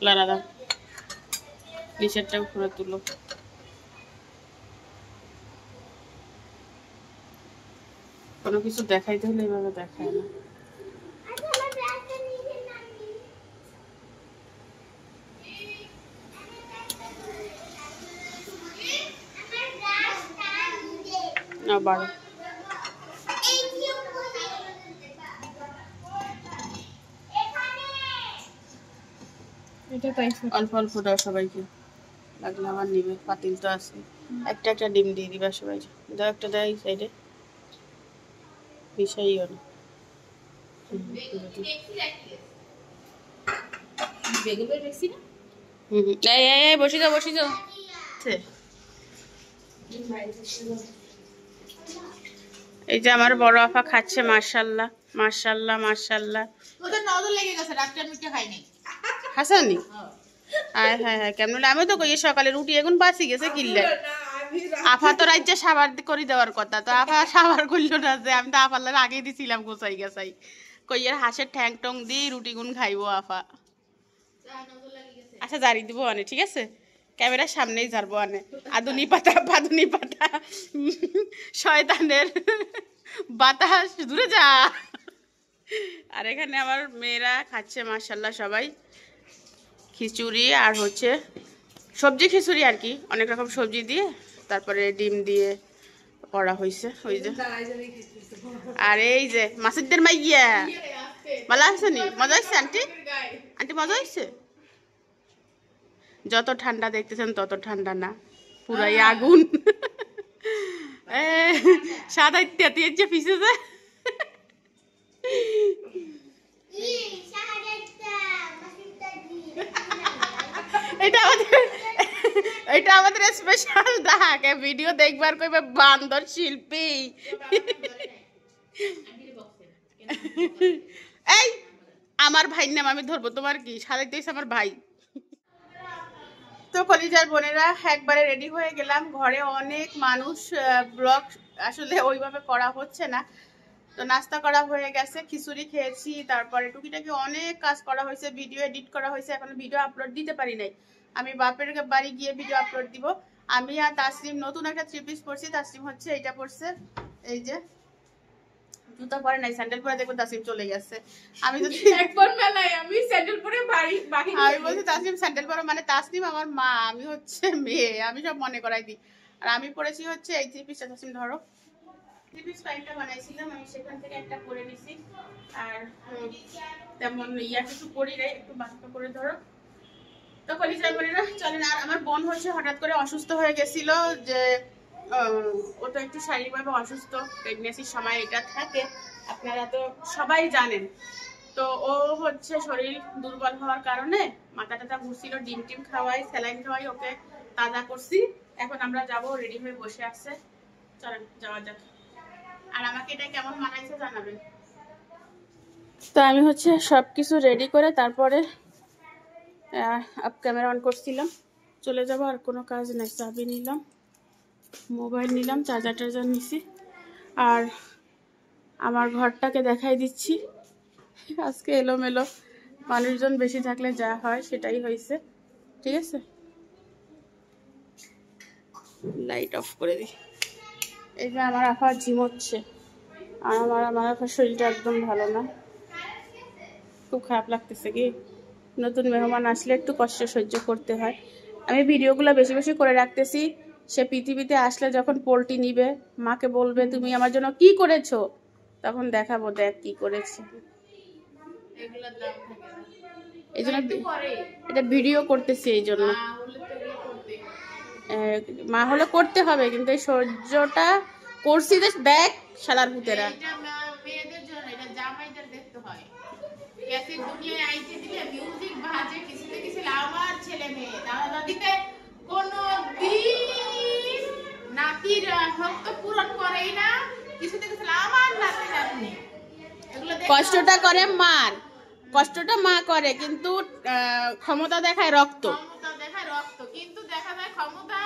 লারা দাও, নিচেরটা উপরে তুলো। কোনো কিছু দেখাইতে হলে এভাবে দেখায় না। বারো অল্প অল্প দাও সবাইকে, লাগলে আবার নিবে, পাতিল তো আছে। একটা একটা ডিম দিয়ে দিবা সবাই, দাও একটা দাও এই সাইডে, মিশাইও না। বসি যাও বসি যাও। এই যে আমার বড় আপা খাচ্ছে, মাশাআল্লাহ মাশাআল্লাহ মাশাআল্লাহ। ওদের নজর লেগে গেছে, ডাক্তার মিটে খাইনি হাসানি। হ্যাঁ হ্যাঁ হ্যাঁ, কেমন আমি তো কই সকালে রুটি এখন বাসি গেছে কিনলে। আফা তো রাজ্যে সাবার করে দেওয়ার কথা, তো আফা সাবার করলো না, যে আমি তো আফার আগেই দিছিলাম গোছাই গেছাই, কইয়ের হাঁসের ঠ্যাং টং দিয়ে রুটি গুন খাইবো আফা। আচ্ছা জারি দিব আনে, ঠিক আছে, ক্যামেরার সামনেই জারবো আনে। আদুনি পাতা পাদুনি পাতা, শয়তানের বাতাস দূরে যা। আর এখানে আমার মেয়েরা খাচ্ছে মাশাআল্লাহ সবাই, খিচুড়ি আর হচ্ছে সবজি খিচুড়ি আর কি, অনেক রকম সবজি দিয়ে তারপরে ডিম দিয়ে করা হয়েছে। ওই যে আর এই যে মাসিদের মাইয়া ভালো আছে নি, মজা হয়েছে আন্টি? আন্টি মজা হয়েছে? যত ঠান্ডা দেখতেছেন তত ঠান্ডা না, পুরাই আগুন। সাদা তেতিয়েছে পিছেছে। এটা আমাদের স্পেশাল ডাক, ভিডিও দেখবার কইবে বান্দর শিল্পী। এই আমার ভাই নাম আমি ধরবো, তোমার কি সারাই দিয়েছে আমার ভাই। তো কলিজার বোনেরা একবারে রেডি হয়ে গেলাম, ঘরে অনেক মানুষ, ব্লগ আসলে ওইভাবে করা হচ্ছে না, তো নাস্তা করা হয়ে গেছে, খিচুড়ি খেয়েছি, তারপরে টুকিটাকি অনেক কাজ করা হয়েছে, ভিডিও এডিট করা হয়েছে, এখন ভিডিও আপলোড দিতে পারি নাই। আমি বাপের বাড়ি গিয়ে ভিডিও আপলোড দিব। আমি আর তাসলিম নতুন একটা 3 পিস পরছি, তাসলিম হচ্ছে এইটা পরছে, এই যে জুতা পরে নাই, স্যান্ডেল পরে দেখো তাসলিম চলে গেছে। আমি যদি একবার মেলায় আমি স্যান্ডেল পরে বাকি আমি বলছি তাসলিম স্যান্ডেল পরে, মানে তাসলিম আমার মা, আমি হচ্ছে মেয়ে, আমি সব মনে করাই দিই। আর আমি পরেছি হচ্ছে এই 3 পিসটা, তাসলিম ধরো 3 পিস কয়েকটা বানাইছিলাম, আমি সেখান থেকে একটা পরে নিছি। আর তেমন ইয়া কিছু পরি রে, একটু বাঁকা করে ধরো। তো কলিজার বোনেরা চলেন। আর আমার বোন হচ্ছে হঠাৎ করে অসুস্থ হয়ে গেছিল, যে ও তো একটু শারীরিকভাবে অসুস্থ, প্রেগনেন্সির সময় এটা থাকে, আপনারা তো সবাই জানেন। তো ও হচ্ছে শরীর দুর্বল হওয়ার কারণে মাথা টাথা ঘুরছিল, ডিম টিম খাওয়াই, স্যালাইন খাওয়াই, ওকে তাজা করছি। এখন আমরা যাব, রেডি হয়ে বসে আছে, চলেন যাওয়া যাক। আর আমাকে এটা কেমন মানাইছে জানাবেন। তো আমি হচ্ছে সবকিছু রেডি করে তারপরে আপ ক্যামেরা অন করছিলাম, চলে যাব। আর কোনো কাজ নাই, চাবি নিলাম, মোবাইল নিলাম, চার্জার টার্জার নিছি। আর আমার ঘরটাকে দেখাই দিচ্ছি, আজকে এলোমেলো, মানুষজন বেশি থাকলে যা হয় সেটাই হয়েছে, ঠিক আছে। লাইট অফ করে দিই। এই যে আমার আফা ঝিমোচ্ছে, আর আমার আফার শরীরটা একদম ভালো না, খুব খারাপ লাগতেছে। কি নতুন মেহমান আসলে একটু কষ্ট সহ্য করতে হয়। আমি ভিডিওগুলো বেশি বেশি করে রাখতেছি, সে পৃথিবীতে আসলে যখন পোল্ট্রি নিবে, মাকে বলবে তুমি আমার জন্য কি করেছো, তখন দেখাবো দেখ কি করেছে। এই জন্য এটা ভিডিও করতেছি, এই জন্য মা হলে করতে হবে, কিন্তু এই সহ্যটা করছি, দেখ শালার ভূতেরা। কষ্টটা করে মার, কষ্টটা মা করে, কিন্তু ক্ষমতা দেখায় রক্ত, কিন্তু দেখা যায় ক্ষমতা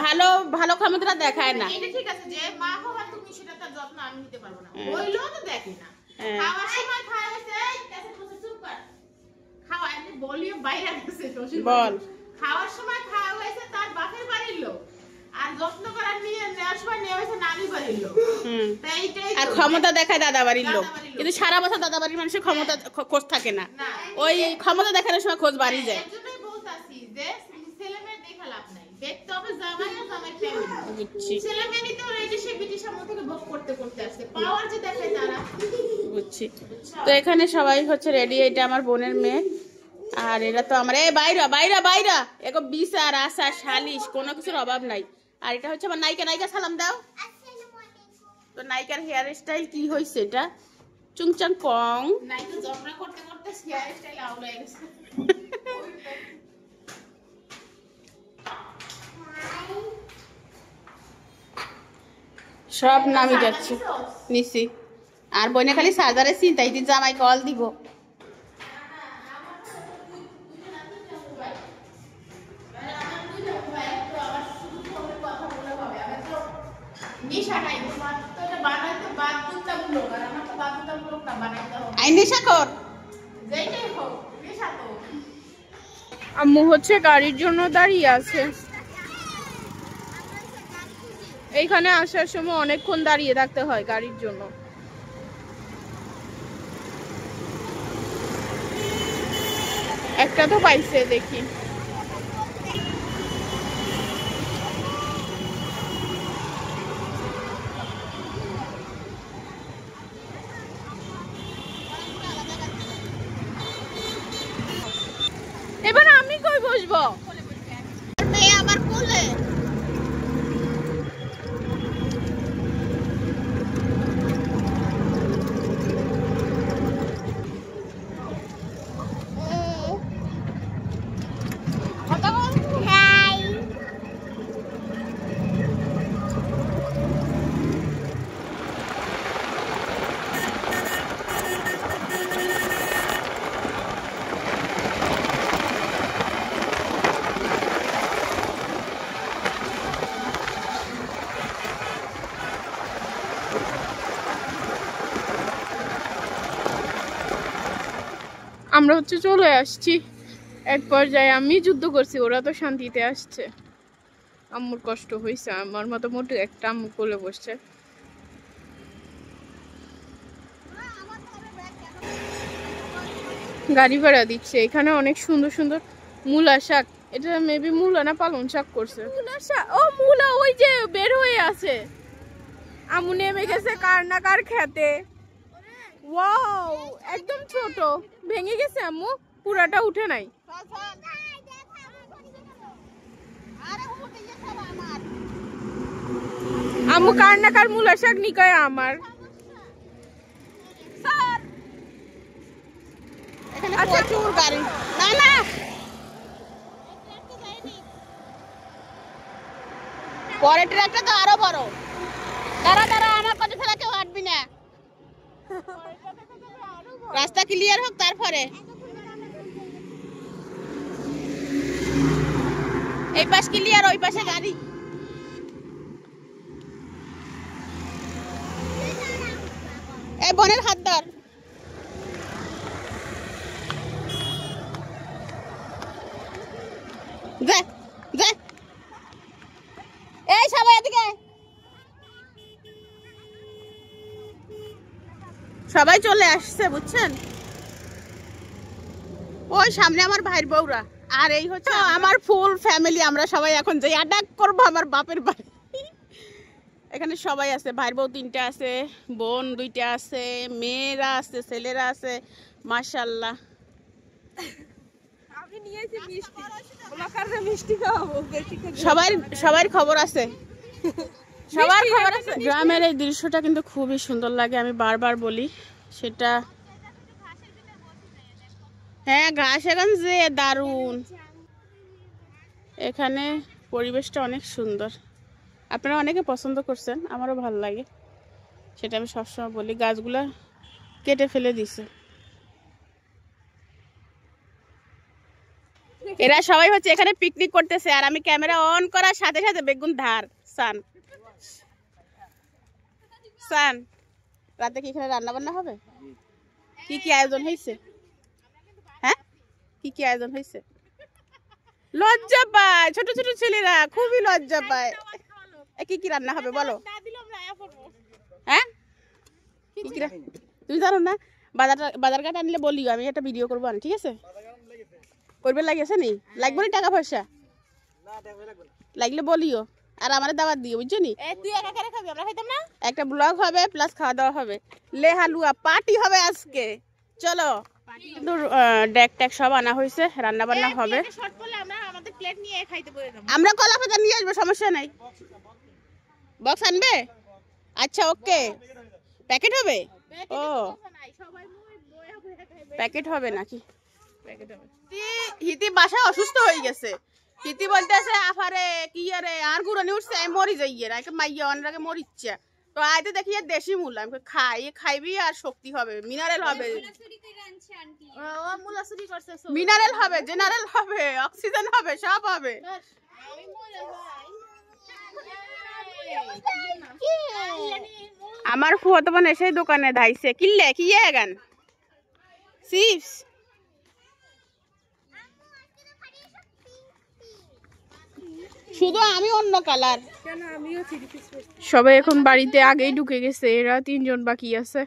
ভালো ভালো ক্ষমতাটা দেখায় না। এটা ঠিক আছে যে মা হওয়া তুমি সেটা তার যত্ন আমি নিতে পারবো না, হইলো তো দেখে না, খাওয়ার সময় খাওয়াইছে, চুপ কর, খাওয়া এমনি বলিও বাইরে গেছে শ্বশুর বল। খাওয়ার সময় খাওয়া হয়েছে তার বাপের বাড়ির লোক, আর যত্ন করার নিয়ে নেওয়ার সময় নেওয়া হয়েছে নানির বাড়ির লোক। আর ক্ষমতা দেখায় দাদা বাড়ির লোক, কিন্তু সারা বছর দাদা বাড়ির মানুষের ক্ষমতা খোঁজ থাকে না, ওই ক্ষমতা দেখানোর সময় খোঁজ বাড়ি যায়। এজন্যই বলতাছি যে ছেলে মেয়ে দেখা লাভ নাই, দেখতে হবে জামাই আর জামাই ফ্যামিলি। ছেলে মেয়ে নিতে হলে এই যে সে ব্রিটিশ আমল থেকে ভোগ করতে করতে আসছে, পাওয়ার যে দেখায় তারা। বুঝছি। তো এখানে সবাই হচ্ছে রেডি, এটা আমার বোনের মেয়ে, আর এরা তো আমার এই বাইরা বাইরা বাইরা এগো বিচার আশা সালিশ কোনো কিছুর অভাব নাই। আর এটা হচ্ছে আমার নায়িকা, নায়িকা সালাম দাও। তো নায়িকার হেয়ার স্টাইল কি হয়েছে, এটা চুংচাং পং। নায়িকা ঝগড়া করতে করতে হেয়ার স্টাইল আউট হয়ে গেছে। সব নামি যাচ্ছে নিছি, আর বইনে খালি সার্জারে চিন্তাই দিন জামাই কল দিব। আম্মু হচ্ছে গাড়ির জন্য দাঁড়িয়ে আছে, এইখানে আসার সময় অনেকক্ষণ দাঁড়িয়ে থাকতে হয় গাড়ির জন্য। একটা তো পাইছে দেখি। এবার আমি কই বসবো? আমার কোলে আমরা হচ্ছে চলে আসছি এক পর্যায়ে। আমি যুদ্ধ করছি, ওরা তো শান্তিতে আসছে। আম্মুর কষ্ট হয়েছে, আমার মতো মোটে একটা আম্মু কোলে বসছে। গাড়ি ভাড়া দিচ্ছে। এখানে অনেক সুন্দর সুন্দর মূলা শাক, এটা মেবি মূলা না পালং শাক করছে। মূলা শাক, ও মূলা ওই যে বের হয়ে আছে। আম্মু নেমে গেছে কার না কার খেতে। ওয়াও, একদম ছোট, ভেঙে গেছে আম্মু, পুরাটা উঠে নাই। আম্মু কার না কার মূলা শাক নিকয় আমার। আচ্ছা প্রচুর গাড়ি, না না পরের ট্রাকটা তো আরো বড়। দাঁড়া দাঁড়া, আমার কথা ছাড়া কেউ হাঁটবি না, রাস্তা ক্লিয়ার হোক তারপরে। এই পাশ ক্লিয়ার, ওই পাশে গাড়ি। এই বোনের হাত ধর। যা যা, এই সবাই এদিকে, সবাই চলে আসছে বুঝছেন। ওই সামনে আমার ভাইয়ের বউরা, আর এই হচ্ছে আমার ফুল ফ্যামিলি। আমরা সবাই এখন যাই আড্ডা করবো আমার বাপের বাড়ি। এখানে সবাই আছে, ভাইয়ের বউ 3টা আছে, বোন 2টা আছে, মেয়েরা আছে, ছেলেরা আছে, মাশাআল্লাহ। সবার খবর আছে, সবার খবর আছে। গ্রামের এই দৃশ্যটা কিন্তু খুবই সুন্দর লাগে, আমি বারবার বলি সেটা। হ্যাঁ, ঘাস এখন যে দারুণ, এখানে পরিবেশটা অনেক সুন্দর। আপনারা অনেকে পছন্দ করছেন, আমারও ভালো লাগে, সেটা আমি সবসময় বলি। গাছগুলা কেটে ফেলে দিছে। এরা সবাই হচ্ছে এখানে পিকনিক করতেছে, আর আমি ক্যামেরা অন করার সাথে সাথে বেগুন ধার সান সান। রাতে কি এখানে রান্না বান্না হবে? কি কি আয়োজন হয়েছে? হ্যাঁ, কি কি আয়োজন হয়েছে? লজ্জা পায়, ছোট ছোট ছেলেরা খুবই লজ্জা পায়। কি কি রান্না হবে বলো? হ্যাঁ তুমি জানো না? বাজার ঘাট আনলে বলিও, আমি একটা ভিডিও করবো। ঠিক আছে, করবে লাগিয়েছে নি? লাগবে না টাকা পয়সা? লাগলে বলিও, আর আমার দাওয়াত দিও, বুঝছো নি? একটা ব্লগ হবে প্লাস খাওয়া দাওয়া হবে। লে হালুয়া পার্টি হবে আজকে। চলো, কিন্তু ডেক ট্যাক সব আনা হয়েছে, রান্না বান্না হবে। আমরা কলা পাতা নিয়ে আসবো, সমস্যা নাই। বক্স আনবে? আচ্ছা ওকে। প্যাকেট হবে? ও প্যাকেট হবে নাকি? হিতি বাসায় অসুস্থ হয়ে গেছে। হিতি বলতেছে আফারে কি আরে আর গুড়ানি উঠছে, মরি যাইয়ে না, মাইয়া অনরাকে মরিচ্ছে। তো আইতে দেখি দেশি মূল, আমি খাইবি আর শক্তি হবে, মিনারেল হবে, মিনারেল হবে, জেনারেল হবে, অক্সিজেন হবে, সব হবে। আমার ফুয়াতো বোন এসে দোকানে ধাইছে, কিনলে কি গান চিপস। শুধু আমি অন্য কালার। সবাই এখন বাড়িতে আগেই ঢুকে গেছে, এরা 3 জন বাকি আছে।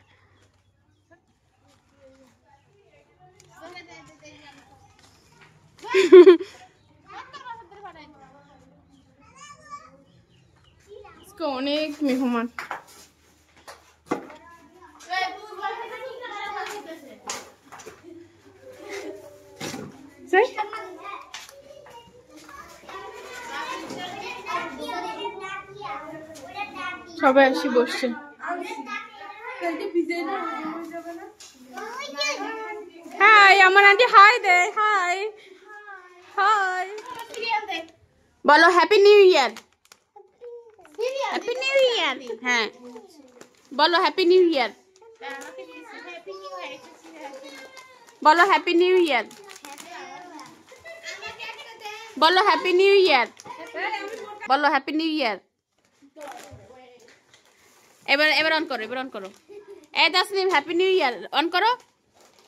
অনেক মেহমান। সবাই আসি বসছে। হাই আমার আন্টি, হাই দে, হাই হাই বলো হ্যাপি নিউ ইয়ার। হ্যাপি নিউ ইয়ার। হ্যাঁ বলো হ্যাপি নিউ ইয়ার, বলো হ্যাপি নিউ ইয়ার, বলো হ্যাপি নিউ ইয়ার, বলো হ্যাপি নিউ ইয়ার। এবার অন করো, এবার অন করো। এই Tasnim happy new year on করো।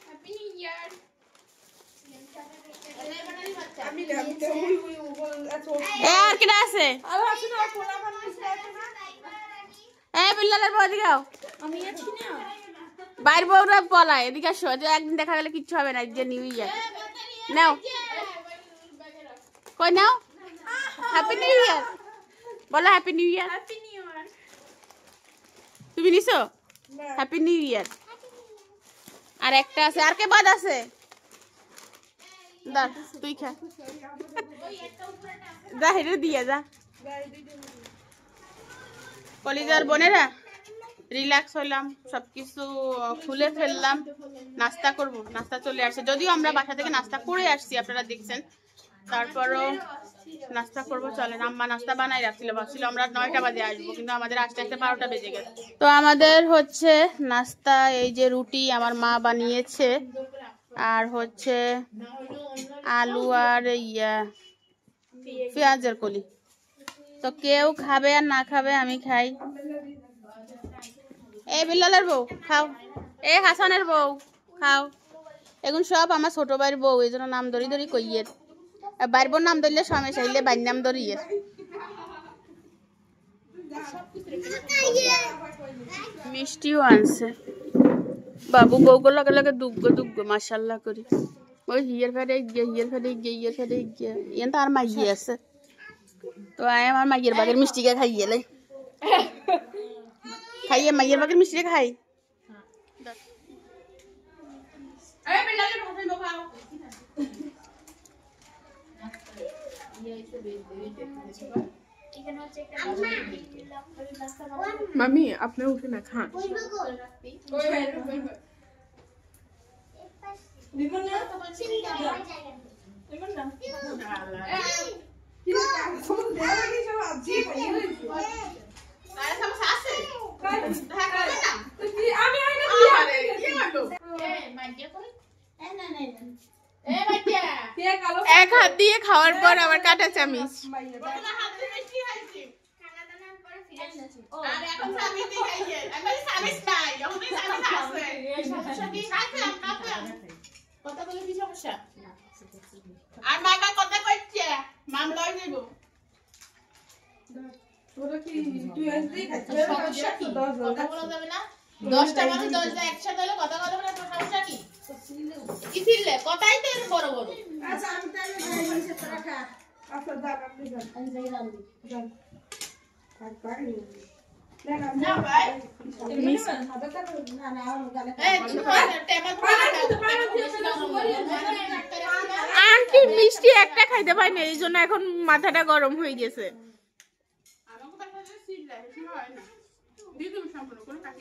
Happy new year. আর কেডা আছে? এই বিল্লালের বউ দিগাও। আমি আছি না। বাইর বউরা পলায়, এদিকে আসো, যে একদিন দেখা গেলে কিচ্ছু হবে না। যে নিউ ইয়ার নাও, কই নাও। হ্যাপি নিউ ইয়ার বলো, হ্যাপি নিউ ইয়ার। তুমি নিছো? Happy new year. আর একটা আছে, আর কে বাদ আছে? দা তুই খা, যা হেরে দিয়ে যা। কলিজার বোনেরা রিল্যাক্স হইলাম, সবকিছু খুলে ফেললাম, নাস্তা করব। নাস্তা চলে আসছে, যদিও আমরা বাসা থেকে নাস্তা করে আসছি, আপনারা দেখছেন। তারপরও নাস্তা করবো, চলেন। আম্মা নাস্তা বানাই রাখছিল, ভাবছিল আমরা 9টা বাজে আসবো, কিন্তু আমাদের আসতে আসতে 12টা বেজে গেছে। তো আমাদের হচ্ছে নাস্তা, এই যে রুটি আমার মা বানিয়েছে, আর হচ্ছে আলু আর পেঁয়াজের কলি। তো কেউ খাবে আর না খাবে, আমি খাই। এই বিল্লালের বউ খাও, এই হাসানের বউ খাও। এখন সব আমার ছোট ভাইয়ের বউ, এই জন্য নাম ধরি ধরি কইয়ের। বাইর বোন নাম ধরলে সমস্যা, হইলে বাইর নাম ধরিয়ের। মিষ্টিও আনছে বাবু, বউগুলো লগে লগে দুগ্গ দুগ্গ মাশাল্লাহ করি। ওই হিয়ের ফেটে গিয়ে, হিয়ের ফেটে গিয়ে, হিয়ের ফেটে গিয়ে, ইয়ে তো আর মাইয়ে আছে। তো আয় আমার মাইয়ের বাগের মিষ্টিকে খাইয়ে লাই, খাইয়ে মাইয়ের বাগের মিষ্টিকে খাই। মামি আপনি উঠে না খান। এক হাত দিয়ে খাওয়ার পর আবার কাটা চামিচ। সমস্যা কি? কথা বলা যাবে না? 10টা মানুষ 10 টা একসাথে হলে কথা বলা যাবে না, তোর সমস্যা কি? কি ছিলে? কথাই তো এরকম বড় বড়। আচ্ছা আমি তাহলে ভাই নিচে তোরা খা। আচ্ছা দাও আপনি যান। আমি যাই রান্দি। যান। আর পারি। না ভাই। মিস না না আর গালে। এই তুমি টেমা আন্টি মিষ্টি একটা খাইতে পাই না, এই জন্য এখন মাথাটা গরম হয়ে গেছে।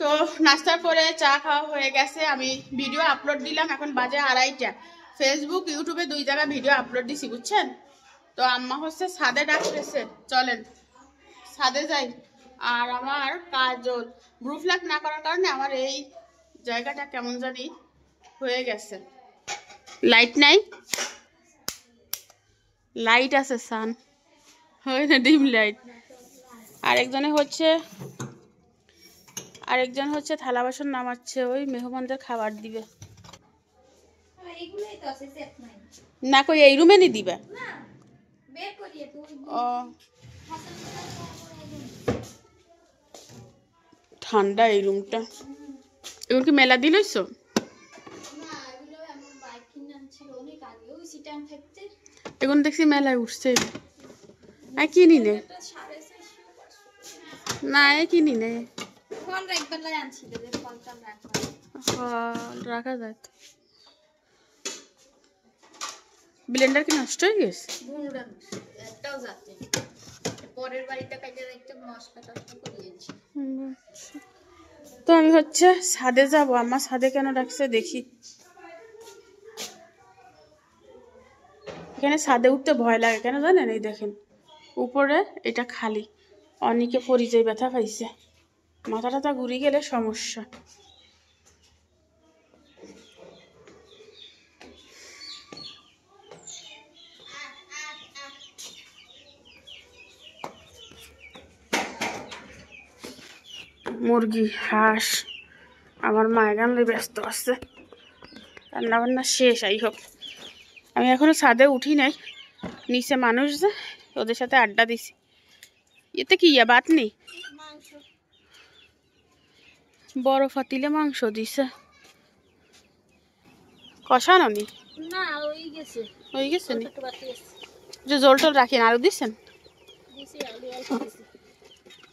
তো নাস্তার পরে চা খাওয়া হয়ে গেছে, আমি ভিডিও আপলোড দিলাম, এখন বাজে 2:30। ফেসবুক ইউটিউবে 2 জায়গায় ভিডিও আপলোড দিছি, বুঝছেন? তো আম্মা হচ্ছে ছাদে ডাকতেছে, চলেন ছাদে যাই। আর আমার কাজল ব্লু ফ্ল্যাগ না করার কারণে আমার এই জায়গাটা কেমন জানি হয়ে গেছে। লাইট নাই, লাইট আছে সান হয় না, ডিম লাইট। আরেকজন হচ্ছে থালা বাসন নামাচ্ছে, ওই মেহমানদের খাবার দিবে না। কই এই রুমে নি দিবে? ও ঠান্ডা এই রুমটা। এখন কি মেলা দিলইছ? এখন দেখছি মেলায় উঠছে। কিনি নে না, কিনি নে রাখা যায়। ব্লেন্ডার কি নষ্ট হয়ে গেছে? তো আমি হচ্ছে ছাদে যাবো, আমার ছাদে কেন ডাকছে দেখি। এখানে ছাদে উঠতে ভয় লাগে কেন জানেন? এই দেখেন উপরে এটা খালি, অনেকে পরিচয় ব্যথা পাইছে, মাথা টাথা ঘুরে গেলে সমস্যা। মুরগি হাঁস আমার মায়ের গানলে ব্যস্ত আছে, রান্না বান্না শেষ। আই হোক আমি এখনো ছাদে উঠি নাই, নিচে মানুষ যে ওদের সাথে আড্ডা দিছি। এতে কি বাত নেই, বড় ফাতিলে মাংস দিছে। কষানো নি না ওই গেছে নি যে জল টল রাখিয়েন, আলু দিচ্ছেন?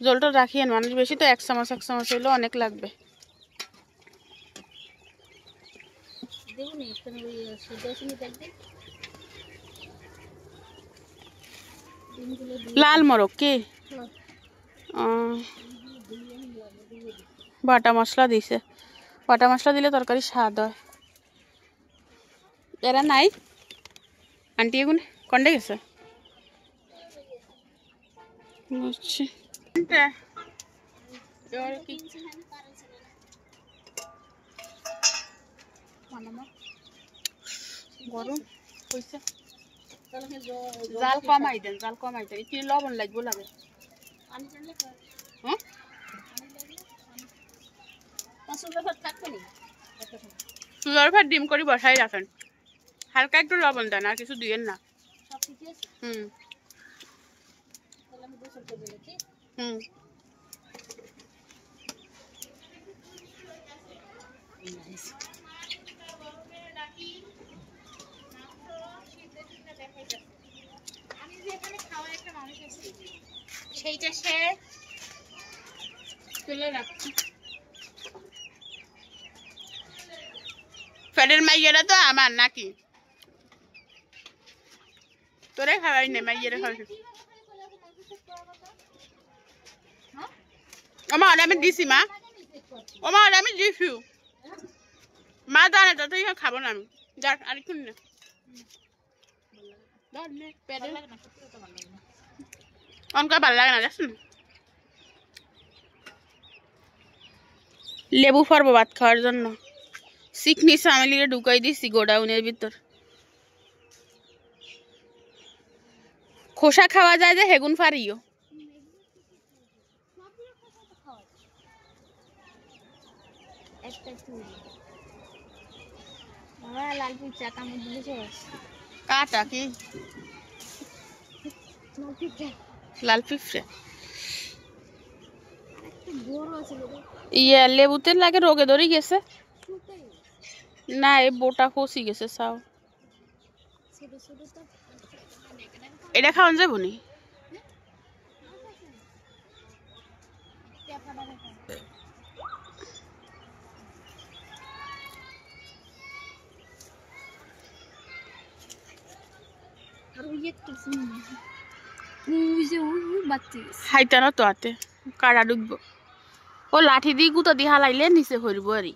জল টল রাখিয়েন, মানুষ বেশি তো 1 চামচ হইলেও অনেক লাগবে। লাল মরক কি বাটা মশলা দিছে, বাটা মশলা দিলে তরকারি স্বাদ হয়। এরা নাই আন্টি, এগুন কন্ডে গেছে বুঝছি। গরম হয়েছে, জাল কমাই দেন, একটু লবণ লাগবো লাগে। হ্যাঁ চুলার ভাত ডিম করে বসাই রাখেন, হালকা একটু লবণ দেন, আর কিছু দিয়েন না। হুম হুম সেইটা সে তুলে রাখছি। ফেরের মাইয়েরা তো আমার নাকি, তোরে খাওয়াই নেই, মাইয়েরা খাওয়াই। আমার আমি দিছি মা, আমার আমি দিছি মা, জানে তো তুই খাবো না আমি। যাক আরেকক্ষণ না, অনকা ভালো লাগে না দেখছেন। লেবু ফারবো ভাত খাওয়ার জন্য, চিকনি চামেলিরে ঢুকাই দিছি গোডাউনের ভিতর। খোসা খাওয়া যায় যে হেগুন ফারিও। কাটা কি লাল পিঁপড়ে? ইয়ে লেবুতে লাগে রোগে ধরে গেছে না, এই বোটা ফসি গেছে সাও। এটা খাওয়ান যাবো নি? হাইতানো তো আতে কাড়া ডুববো। ও লাঠি দিয়ে গুতো দিয়ে হালাইলে নিচে হইব আরই।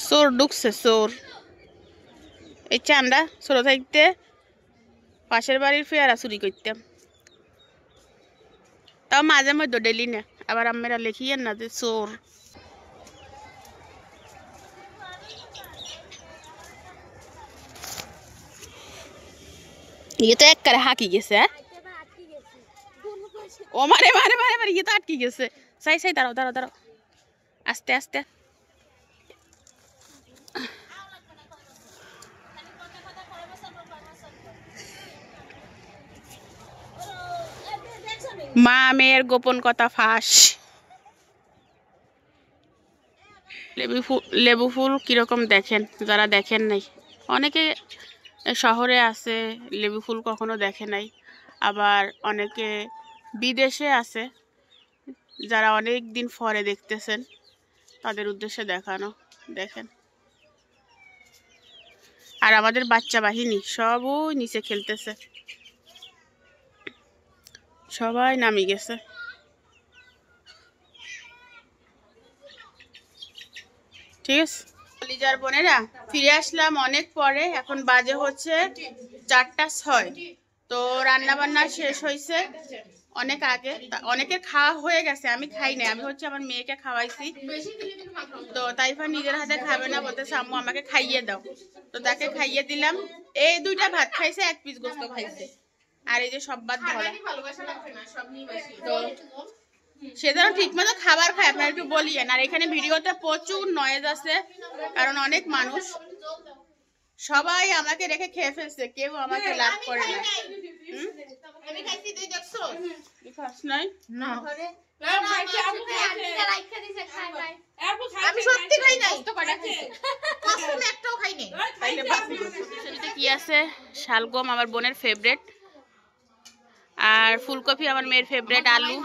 চোর ঢুকছে চোর। এই চান্দা ছোট থাকতে পাশের বাড়ির পেয়ারা চুরি করতাম, তাও মাঝে মধ্যে ডেলি না। আবার আমরা লিখিয়েন না যে চোর। ইয়ে তো এক করে হাঁকি গেছে। ও মারে মারে মারে মারে, ইয়ে তো আটকে গেছে। সাই সাই দাঁড়াও দাঁড়াও দাঁড়াও, আস্তে আস্তে। মা মেয়ের গোপন কথা ফাঁস। লেবু ফুল কিরকম দেখেন যারা দেখেন নাই। অনেকে শহরে আছে লেবু ফুল কখনো দেখে নাই, আবার অনেকে বিদেশে আছে যারা অনেক দিন পরে দেখতেছেন, তাদের উদ্দেশ্যে দেখানো। দেখেন, আর আমাদের বাচ্চা বাহিনী সবও নিচে খেলতেছে, সবাই নামি গেছে। ঠিক আছে লিজার বোনেরা, ফিরে আসলাম অনেক পরে। এখন বাজে হচ্ছে 4টা 6। তো রান্না বান্না শেষ হয়েছে অনেক আগে, অনেকের খাওয়া হয়ে গেছে, আমি খাই নাই। আমি হচ্ছে আমার মেয়েকে খাওয়াইছি, তো তাইফা নিজের হাতে খাবে না, বলতেছে আম্মু আমাকে খাইয়ে দাও। তো তাকে খাইয়ে দিলাম। এই 2টা ভাত খাইছে, 1 পিস গোস্ত খাইছে, আর এই যে সব ভাত ধরা। তো সে যেন ঠিক মতো খাবার খায়, আপনারা একটু বলিয়েন। আর এখানে ভিডিওতে প্রচুর নয়েজ আছে, কারণ অনেক মানুষ, সবাই আমাকে রেখে খেয়ে ফেলছে, কেউ আমাকে লাভ করে না। কি আছে? শালগম আমার বোনের ফেভারিট, আর ফুলকপি আমার মেয়ের ফেভারিট, আলু।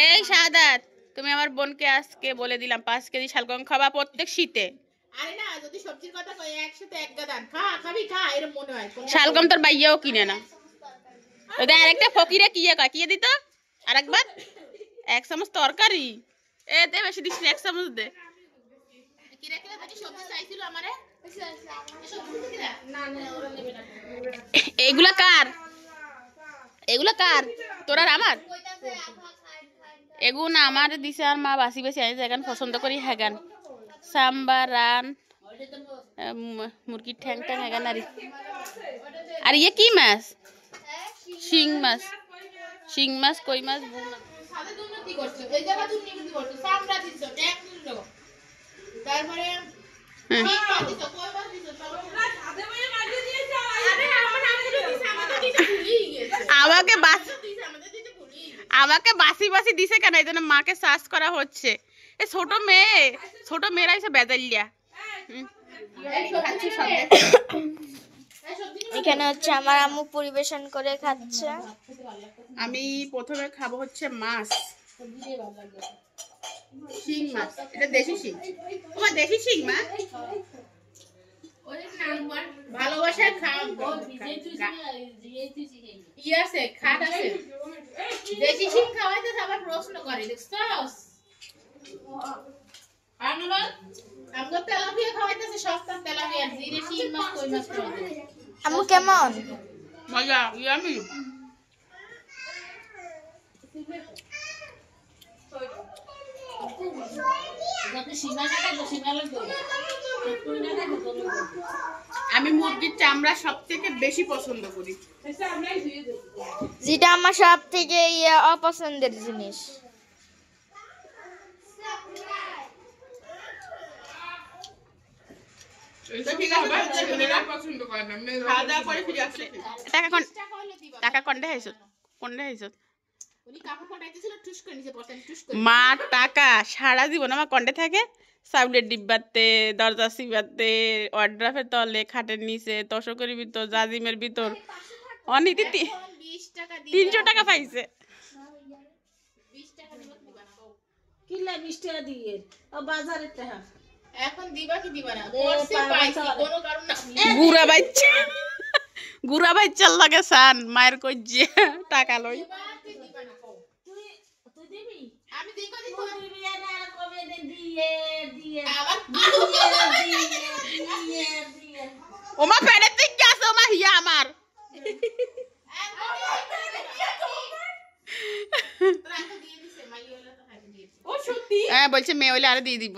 এই শাহাদাত, তুমি আমার বোনকে আজকে বলে দিলাম 5 কেজি শালগম খাবা প্রত্যেক শীতে। শালগম তোর বাইয়াও কিনে না। আরেকটা ফকিরে কি দিত আরেকবার 1 চামচ তরকারি। এ দে, বেশি দিস না, 1 চামচ দে। এগুলা কার? এগুলা কার? তোর আর আমার? এগুলো আমার দিছে, আর মা বাসি বাসি আনি এখন পছন্দ করি হ্যাগান। সাম্বার রান মুরগির ঠ্যাং ট্যাং হ্যাগান। আর ইয়ে কি মাছ? শিং মাছ, শিং মাছ, কই মাছ, আমাকে বাসি বাসি দিছে কেন? এই জন্য মাকে সার্চ করা হচ্ছে। এ ছোট মেয়েরা এসে বেজাইলিয়া। এখানে হচ্ছে আমার আম্মু পরিবেশন করে খাচ্ছে। আমি প্রথমে খাবো হচ্ছে মাছ, শিং মাছ। এটা দেশি শিং। তোমার দেশি শিং মা? ভালোবাসার আছে, খাট আছে। দেশি শিং খাওয়াইতে আবার প্রশ্ন করে, দেখছস? আমগো তেলাপিয়া খাওয়াইতেছে, সস্তা তেলাপিয়া, জিরে শিং মাছ, কই মাছ খাওয়াইতেছে। আম্মু কেমন? মজা, ইয়ামি। আমি মুরগির চামড়া সব থেকে বেশি পছন্দ করি, যেটা আমার সব থেকে অপছন্দের জিনিস। ঠিক আছে খাওয়া দাওয়া করে ফিরে আসলে টাকা কোনটা হাইছো মা টাকা সারা জীবন আমার কন্ডে থাকে চাউলের ডিব্বাতে দরজা সিবাতে ওয়ার্ড্রাফের তলে খাটের নিচে তোষকের ভিতর জাজিমের ভিতর অনেক 300 টাকা পাইছে কিলা 20 টাকা দিয়ে ও বাজারের টাকা এখন দিবা কি দিবা না করছে পাইছি কোনো কারণ না গুড়া বাচ্চার লাগে সান মায়ের কই যে টাকা লই তুই দিবি আমি দিই কই তুই দিবি না আর কবে দে দিয়ে আবার দিয়ে ওমা পেটে তুই গেছে ওমা হিয়া আমার বলছে মেয়ে হইলে আরো দিয়ে দিব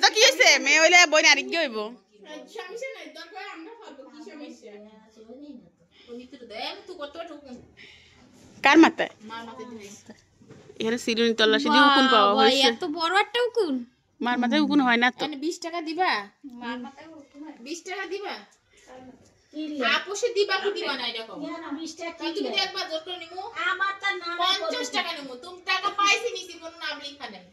তো কি হয়েছে মেয়ে হইলে বই আরেক কি হইব কার মাথায় এখানে সিরুনি তল্লাশি দিয়ে উকুন পাওয়া হয়েছে এত বড় একটা উকুন মার মাথায় উকুন হয় না তো 20 টাকা দিবা 20 টাকা দিবা আপোষে দিবা কি দিবা না এটা কও না 20 টাকা তুমি যদি একবার জোর করে নিমু আমার তার নাম 50 টাকা নিমু তুমি টাকা পাইছি নিছি কোন নাম লেখা নাই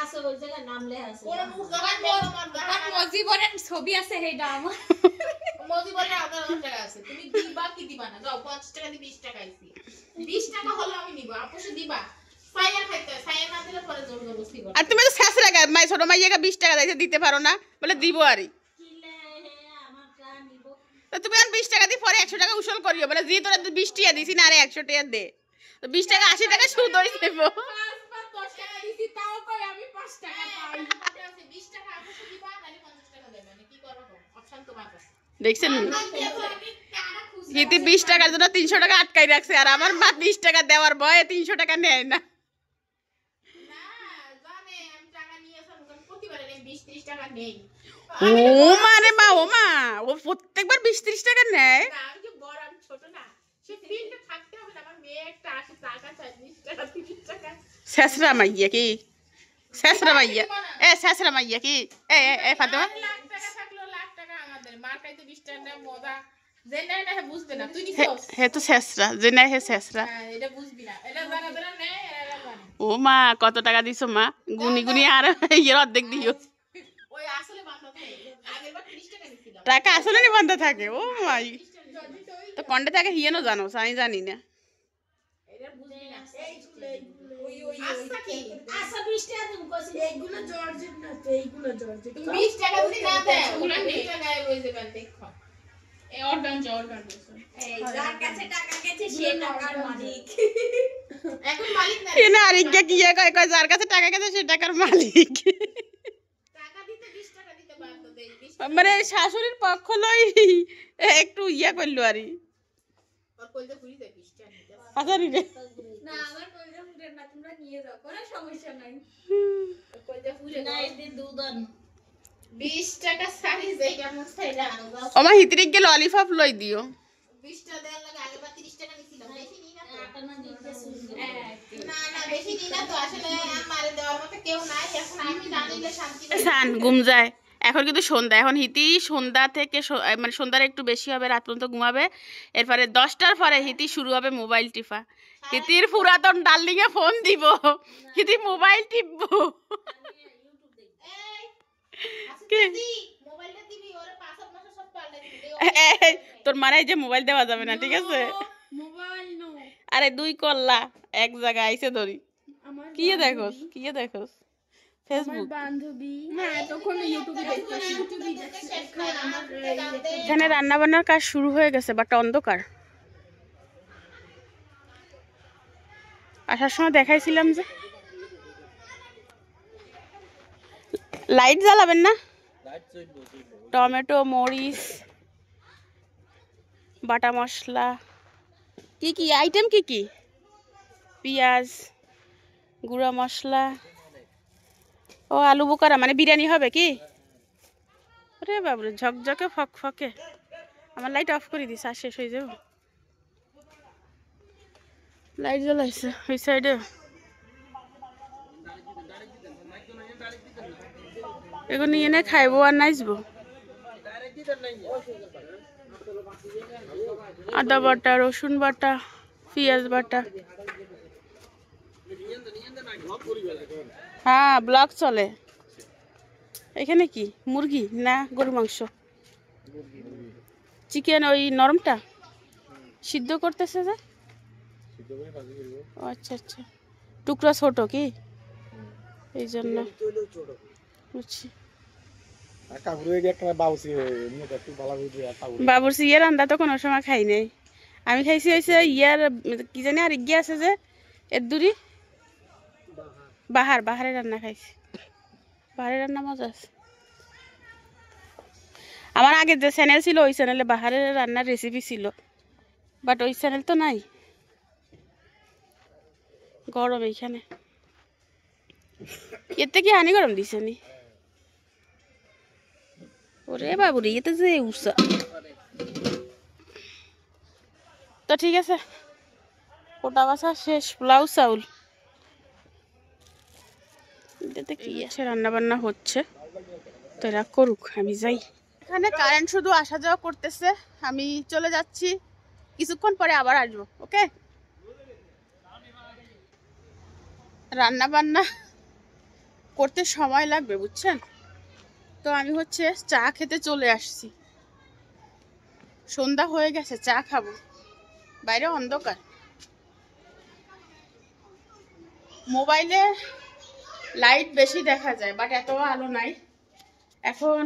আছে ওই জায়গায় নাম লেখা আছে কোন মুখ দোকান বড় আমার দোকান মজিবরের ছবি আছে হেডা আমার মজিবরের আপনার টাকা আছে তুমি দিবা কি দিবা না যাও 50 টাকা দি 20 টাকা আইছি 20 টাকা হলো আমি নিব আপোষে দিবা সাইয়া খাইতে সাইয়া না দিলে পরে জোর জবরদস্তি করো আর তুমি তো শেষ রাখা মাই ছোট মাইয়াকে 20 টাকা দিতে দিতে পারো না বলে দিব আরই কিলে আমার টা নিব তো তুমি আর 20 টাকা দি পরে 100 টাকা উসুল করিও বলে জি তোরা 20 টাকা দিছি না আরে 100 টাকা দে তো 20 টাকা 80 টাকা সুদ হই দেব 10 টাকা দিছি তাও কই আমি 5 টাকা পাই 20 টাকা আপোষে দিবা নালে 50 টাকা দেবে মানে কি করব অপশন তোমার কাছে দেখছেন হিতি 20 টাকার জন্য 300 টাকা আটকাই রাখছে আর আমার মা 20 টাকা দেওয়ার ভয়ে 300 টাকা নেয় না জানে আমি টাকা নিয়ে আসলাম প্রতিবারে 20-30 টাকা নেই ও মানে মা ও প্রত্যেকবার 20-30 টাকা নেয় না আমি যে বড় আমি ছোট না সে ফিল্ডে থাকতে হবে না আমার মেয়ে একটা আসে টাকা চাই 20 টাকা 30 টাকা শেষরা মাইয়া কি শেষরা মাইয়া কি এ ফাতেমা লাখ টাকা থাকলো লাখ টাকা আমাদের মার কাছে 20 টাকা না মজা যে নাই না বুঝবে না তুই নিছস হে তো শেষরা যে নাই হে শেষরা হ্যাঁ এটা বুঝবি না এটা জানা জানা নেই এরা জানে ও মা কত টাকা দিছো মা গুনি গুনি আর এর অর্ধেক দিও ওই আসলে বান্ধব আগেরবার 30 টাকা নিছিলাম টাকা আসলে নি বন্ধ থাকে ও মাই তো কন্ডে থাকে হিয়েনো জানো আমি জানি না এটা বুঝবি না ওই আচ্ছা কি আচ্ছা 20 টাকা দিম কইছি এইগুলো জর্জেট না তো এইগুলো জর্জেট তুমি 20 টাকা যদি না দেয় ওরা 20 টাকা রয়ে যাবে দেখো এই অর্ডার এই যার কাছে টাকা গেছে সে টাকার মালিক এখন মালিক না এনে আরেকটা কি কয় যার কাছে টাকা গেছে সে টাকার মালিক টাকা দিতে 20 টাকা দিতে বাধ্য দেই 20 মানে শাশুড়ির পক্ষ লই একটু ইয়া করলো আরই আর কইতে পুরি যায় 20 টাকা নিতে আজারি রে না আমার কইরা ফুটের না তোমরা নিয়ে যাও কোনো সমস্যা নাই কইতে পুরি না এই দুধন 20 টাকা সারি যাই কেমন সাইরা আমার হিতরিক গে ললিপপ লই দিও 20 টাকা দেওয়ার লাগে আগেরবার 30 টাকা নিছিলাম বেশি নি না তো আটা না দিতে শুনবে না না বেশি নি না তো আসলে আমারে দেওয়ার মতো কেউ নাই এখন আমি জানিলে শান্তি সান ঘুম যায় এখন কিন্তু সন্ধ্যা এখন হিতি সন্ধ্যা থেকে মানে সন্ধ্যার একটু বেশি হবে রাত পর্যন্ত ঘুমাবে এরপরে 10টার পরে হিতি শুরু হবে মোবাইল টিপা হিতির পুরাতন ডার্লিং এ ফোন দিব হিতি মোবাইল টিপবো কি মোবাইলটা দিবি ওরে 5 মাস সব পাল্টে দিবি এই, তোর মারাই যে মোবাইল দেওয়া যাবে না ঠিক আছে মোবাইল নো আরে 2 কল্লা এক জায়গায় আইছে ধরি কি দেখোস ফেসবুক বান্ধবী না তখন ইউটিউবে দেখতেছি এখানে রান্না বান্নার কাজ শুরু হয়ে গেছে বাট অন্ধকার আসার সময় দেখাইছিলাম যে লাইট জ্বালাবেন না টমেটো মরিচ বাটা মশলা কি আইটেম কি পেঁয়াজ গুঁড়া মশলা ও আলু বোকারা মানে বিরিয়ানি হবে কি আরে বাবরে ঝকঝকে ফকফকে আমার লাইট অফ করে দিস আর শেষ হয়ে যাব লাইট জ্বলাইছে ওই সাইডে এগুলো নিয়ে এনে খাইবো আর নাচবো। আদা বাটা, রসুন বাটা, পেঁয়াজ বাটা। হ্যাঁ ব্লগ চলে। এখানে কি মুরগি না গরু মাংস? চিকেন ওই নরমটা সিদ্ধ করতেছে যে। আচ্ছা আচ্ছা, টুকরা ছোট কি এই জন্য বুঝছি। বাবুর্চি ইয়ে রান্না তো কোনো সময় খাই নাই আমি। খাইছি হয়েছে ইয়ার কি জানি আর ইয়ে আছে যে এর দূরি বাহারের রান্না খাইছি। বাহারের রান্না মজা আছে। আমার আগে যে চ্যানেল ছিল ওই চ্যানেলে বাহারের রান্নার রেসিপি ছিল, বাট ওই চ্যানেল তো নাই। গরম এইখানে, এতে কি হানি গরম দিছে নি? ওরে বাবুরে এতে যে উষা। তো ঠিক আছে, কোটা বাসা শেষ। পোলাও চাউল এটাতে কি আছে? রান্না বান্না হচ্ছে, তো এরা করুক, আমি যাই। এখানে কারেন্ট শুধু আসা যাওয়া করতেছে, আমি চলে যাচ্ছি, কিছুক্ষণ পরে আবার আসবো। ওকে, রান্না বান্না করতে সময় লাগবে বুঝছেন। তো আমি হচ্ছে চা খেতে চলে আসছি, সন্ধ্যা হয়ে গেছে, চা খাবো। বাইরে অন্ধকার, মোবাইলে লাইট বেশি দেখা যায় বাট এত আলো নাই। এখন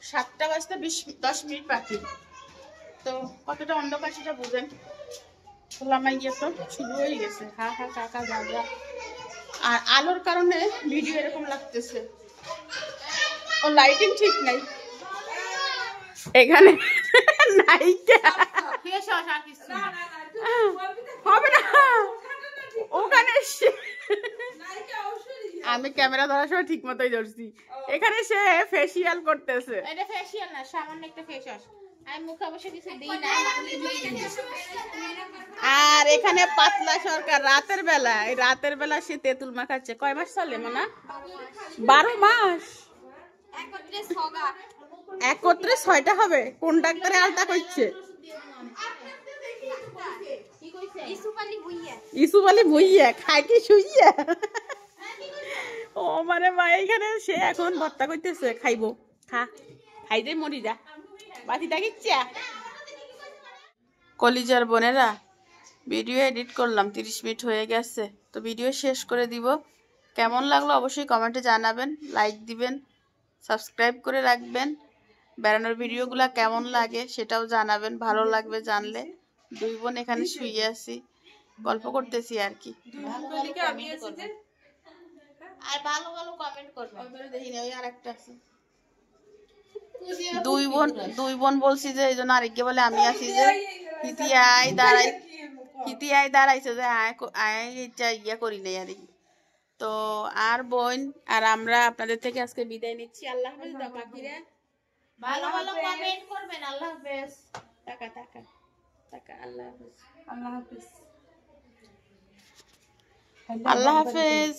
7টা বাজতে 10 মিনিট বাকি। তো কতটা অন্ধকার সেটা বুঝেন। খোলামাই গিয়ে তো শুরু হয়ে গেছে, হা হা কাকা যা। আর আলোর কারণে ভিডিও এরকম লাগতেছে, ও লাইটিং ঠিক নাই এখানে। হবে না ওখানে, আমি ক্যামেরা ধরার সময় ঠিক মতোই ধরছি। এখানে সে ফেসিয়াল করতেছে। এটা ফেসিয়াল না, সামান্য একটা ফেস ওয়াশ। আমি মুখে অবশ্য কিছু দিই না। আর এখানে পাতলা সরকার রাতের বেলা সে তেঁতুল মাখাচ্ছে। কয় মাস চলে মনা? 12 মাস একত্রে 6টা হবে। কোন ডাক্তারে আলতা করছে? ইসুফ আলী ভুইয়া খায় কি শুইয়া? ও মানে মা, এখানে সে এখন ভর্তা করতেছে, খাইবো। খাই যে মরি যা, বাতিটা কিচ্ছা। কলিজার বোনেরা, ভিডিও এডিট করলাম, 30 মিনিট হয়ে গেছে। তো ভিডিও শেষ করে দিব। কেমন লাগলো অবশ্যই কমেন্টে জানাবেন, লাইক দিবেন, সাবস্ক্রাইব করে রাখবেন। বেড়ানোর ভিডিওগুলো কেমন লাগে সেটাও জানাবেন, ভালো লাগবে জানলে। 2 বোন এখানে শুয়ে আছি, গল্প করতেছি আর কি। আর ভালো ভালো কমেন্ট করবেন। দেখি না, ওই আরেকটা আছে। 2 বোন বলছি যে এই জন্য আরেককে বলে আমি আছি যে হিতিয়াই দাঁড়াইছে যে ইয়া করি নাই আর কি। তো আর বোন আর আমরা আপনাদের থেকে আজকে বিদায় নিচ্ছি। আল্লাহ হাফেজ। বাকিরা ভালো ভালো কমেন্ট করবেন। আল্লাহ হাফেজ। টাকা আল্লাহ হাফেজ। আল্লাহ হাফেজ।